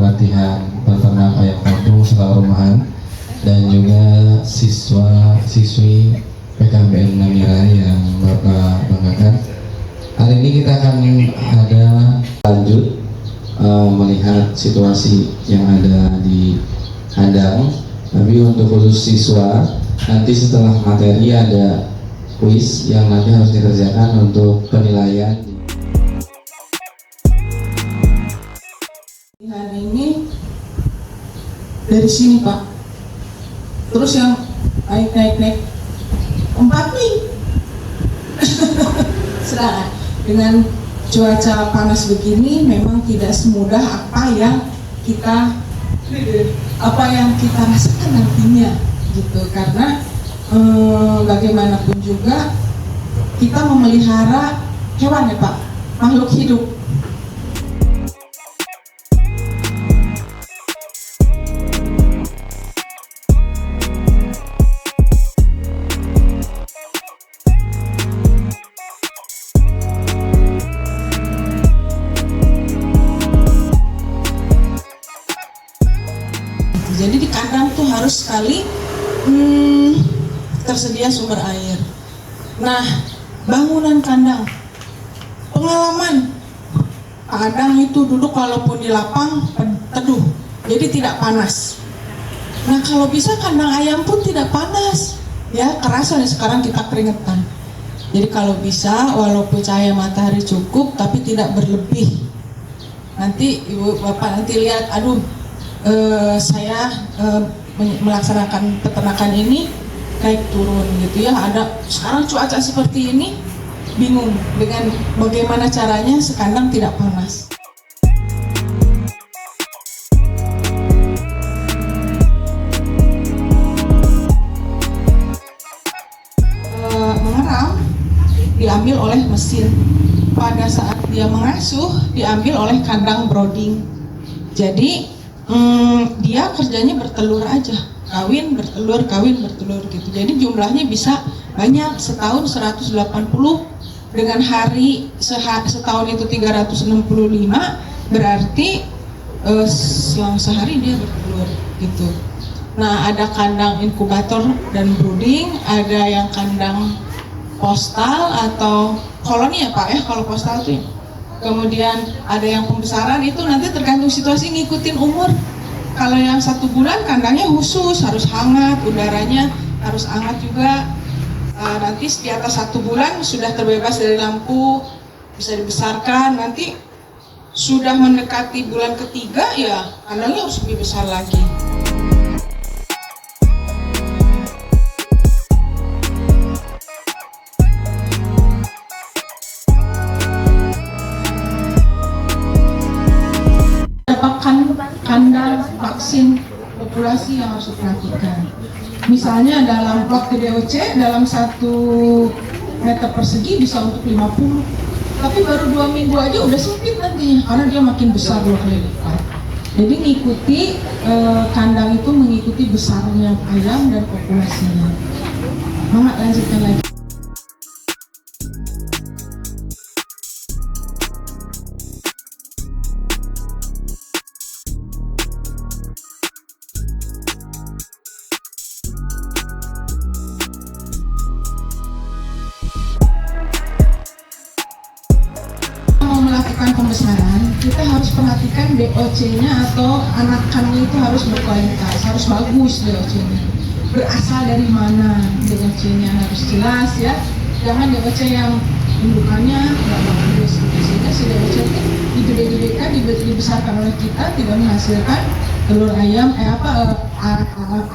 pelatihan peternak ayam kampung skala rumahan dan juga siswa-siswi PKBM Namira yang Bapak banggakan. Hari ini kita akan ada lanjut melihat situasi yang ada di kandang. Tapi untuk khusus siswa, nanti setelah materi ada kuis yang nanti harus dikerjakan untuk penilaian. Hari ini dari sini Pak, terus yang naik 4 nih. Sedangkan dengan cuaca panas begini memang tidak semudah apa yang kita rasakan nantinya gitu, karena bagaimanapun juga kita memelihara hewan ya Pak, makhluk hidup. Jadi di kandang tuh harus sekali tersedia sumber air. Nah, bangunan kandang, pengalaman kadang itu duduk walaupun di lapang teduh, jadi tidak panas. Nah, kalau bisa kandang ayam pun tidak panas, ya kerasa nih sekarang kita keringetan. Jadi kalau bisa walaupun cahaya matahari cukup tapi tidak berlebih. Nanti ibu bapak nanti lihat, aduh saya melaksanakan peternakan ini naik turun gitu ya. Ada sekarang cuaca seperti ini, bingung dengan bagaimana caranya sekandang tidak panas. Mengeram diambil oleh mesin. Pada saat dia mengasuh diambil oleh kandang brooding. Jadi dia kerjanya bertelur aja, kawin bertelur gitu. Jadi jumlahnya bisa banyak, setahun 180, dengan hari setahun itu 365, berarti selang sehari dia bertelur gitu. Nah, ada kandang inkubator dan brooding, ada yang kandang postal atau koloni ya Pak ya, kalau postal tuh. Kemudian ada yang pembesaran, itu nanti tergantung situasi, ngikutin umur. Kalau yang 1 bulan kandangnya khusus, harus hangat, udaranya harus hangat juga. Nanti di atas 1 bulan sudah terbebas dari lampu, bisa dibesarkan. Nanti sudah mendekati bulan ketiga ya kandangnya harus lebih besar lagi. Kandang vaksin populasi yang harus diperhatikan. Misalnya dalam waktu DOC dalam 1 meter persegi bisa untuk 50, tapi baru 2 minggu aja udah sempit nantinya karena dia makin besar 2 kali lipat. Jadi mengikuti kandang itu mengikuti besarnya ayam dan populasinya. Mama lanjutkan lagi. Melakukan pembesaran, kita harus perhatikan DOC-nya atau anakannya itu harus berkualitas, harus bagus DOC-nya. Berasal dari mana DOC-nya harus jelas ya. Jangan DOC yang indukannya nggak bagus, sehingga si DOC itu digede-gedekan, dibesarkan oleh kita tidak menghasilkan telur ayam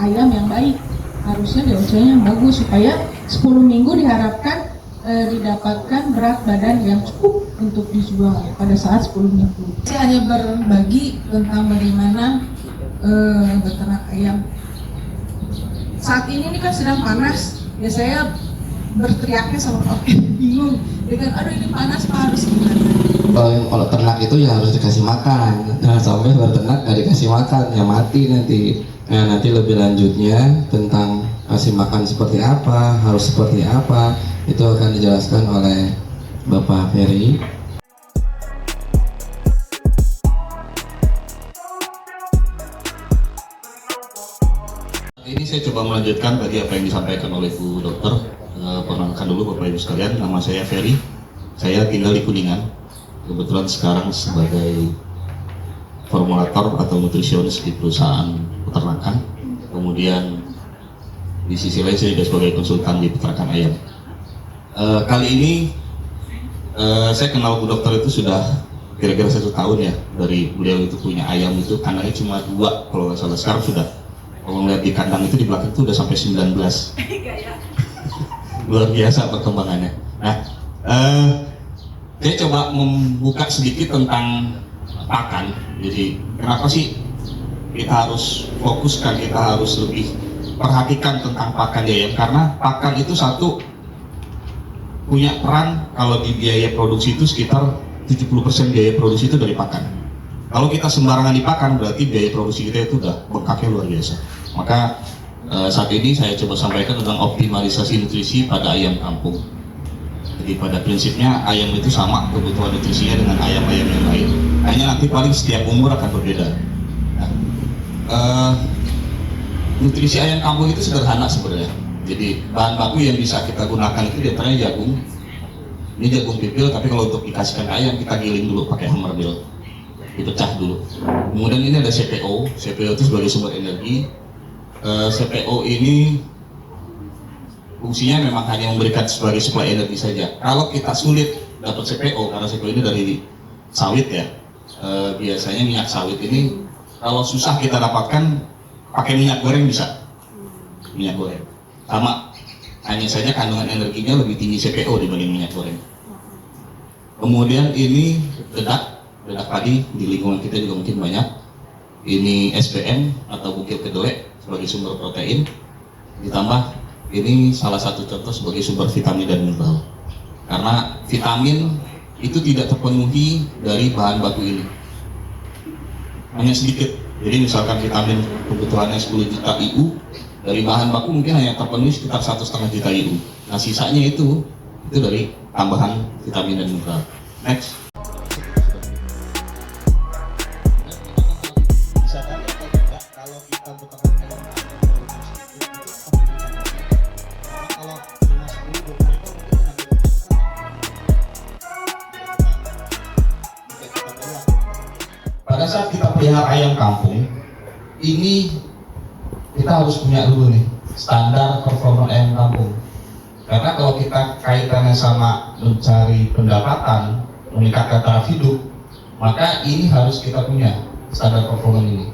ayam yang baik. Harusnya DOC-nya yang bagus supaya 10 minggu diharapkan didapatkan berat badan yang cukup untuk dijual pada saat 10 minggu. Saya hanya berbagi tentang bagaimana beternak ayam. Saat ini kan sedang panas, ya saya berteriaknya sama orang bingung dengan aduh ini panas Pak, harus gimana? Kalau ternak itu ya harus dikasih makan. Nah, sampai berternak nggak dikasih makan ya mati nanti. Nah, nanti lebih lanjutnya tentang kasih makan seperti apa, harus seperti apa, itu akan dijelaskan oleh Bapak Ferry. Ini saya coba melanjutkan tadi apa yang disampaikan oleh Bu Dokter. Perkenalkan dulu Bapak Ibu sekalian, nama saya Ferry. Saya tinggal di Kuningan. Kebetulan sekarang sebagai formulator atau nutrisionis di perusahaan peternakan. Kemudian di sisi lain saya juga sebagai konsultan di peternakan ayam. Kali ini saya kenal Bu Dokter itu sudah kira-kira 1 tahun ya. Dari beliau itu punya ayam itu kandangnya cuma 2 kalau nggak salah. Sekarang sudah, kalau melihat di kandang itu di belakang itu udah sampai 19. Luar biasa perkembangannya. Nah, saya coba membuka sedikit tentang pakan. Jadi kenapa sih kita harus fokuskan, kita harus lebih perhatikan tentang pakan ya? Karena pakan itu satu punya peran. Kalau di biaya produksi itu sekitar 70% biaya produksi itu dari pakan. Kalau kita sembarangan di pakan berarti biaya produksi kita itu udah bengkaknya luar biasa. Maka saat ini saya coba sampaikan tentang optimalisasi nutrisi pada ayam kampung. Jadi pada prinsipnya ayam itu sama kebutuhan nutrisinya dengan ayam-ayam yang lain. Hanya nanti paling setiap umur akan berbeda. Nah, nutrisi ayam kampung itu sederhana sebenarnya. Jadi bahan baku yang bisa kita gunakan itu diantaranya jagung. Ini jagung pipil, tapi kalau untuk dikasihkan ke ayam kita giling dulu pakai hammer mill, dipecah dulu. Kemudian ini ada CPO. CPO itu sebagai sumber energi. CPO ini fungsinya memang hanya memberikan sebagai suplai energi saja. Kalau kita sulit dapat CPO, karena CPO ini dari sawit ya, biasanya minyak sawit ini kalau susah kita dapatkan pakai minyak goreng bisa. Minyak goreng sama, hanya saja kandungan energinya lebih tinggi CPO dibanding minyak goreng. Kemudian ini dedak padi, di lingkungan kita juga mungkin banyak. Ini SPM atau bukit kedelai sebagai sumber protein, ditambah ini salah satu contoh sebagai sumber vitamin dan mineral. Karena vitamin itu tidak terpenuhi dari bahan baku ini, hanya sedikit. Jadi misalkan vitamin kebutuhannya 10 juta IU, dari bahan baku mungkin hanya terpenuhi sekitar 1,5 juta IU. Nah sisanya itu dari tambahan vitamin dan mineral. Next. Pada saat kita pelihara ayam kampung, ini kita harus punya dulu nih standar performa ayam kampung. Karena kalau kita kaitannya sama mencari pendapatan, meningkatkan taraf hidup, maka ini harus kita punya standar performa ini.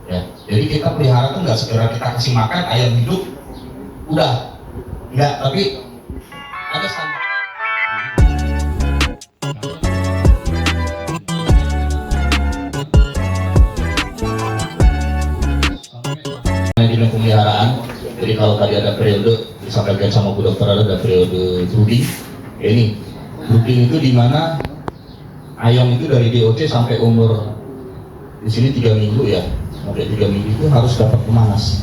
Ya, jadi kita pelihara tuh nggak sekedar kita kasih makan ayam hidup, udah, nggak, tapi ada standar. Manajemen pemeliharaan. Jadi kalau tadi ada periode disampaikan sama Bu Dokter, ada periode brooding. Ini brooding itu di mana ayam itu dari DOC sampai umur di sini 3 minggu ya, sampai 3 minggu itu harus dapat pemanas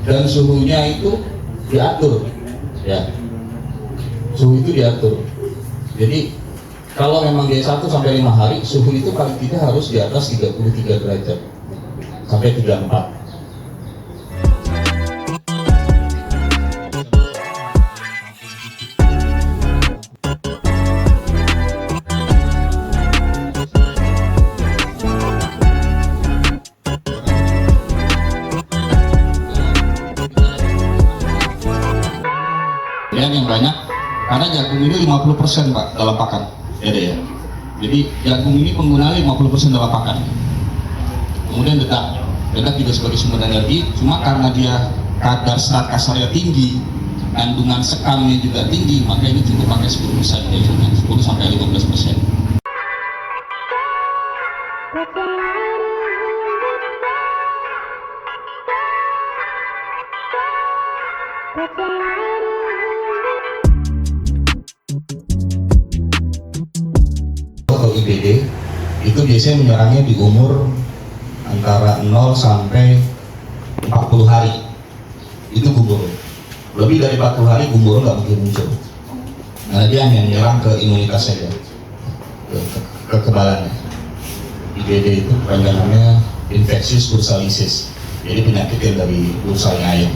dan suhunya itu diatur ya, suhu itu diatur. Jadi kalau memang dia 1 sampai 5 hari, suhu itu paling tidak harus di atas 33 derajat sampai 34. Yang banyak, karena jagung ini 50% Pak dalam pakan ya. Jadi jagung ini penggunaan 50% dalam pakan. Kemudian dedak juga sebagai sumber energi, cuma karena dia kadar serat kasarnya tinggi, kandungan sekamnya juga tinggi, maka ini cukup pakai 10% ya, 10 sampai 15%. IBD itu biasanya menyerangnya di umur antara 0 sampai 40 hari itu gumboro. Lebih dari 40 hari gumboro nggak mungkin muncul. Nah, dia hanya menyerang ke imunitas saja, kekebalannya. IBD itu panjangannya infectious bursalisis. Jadi penyakit yang dari bursa ayam.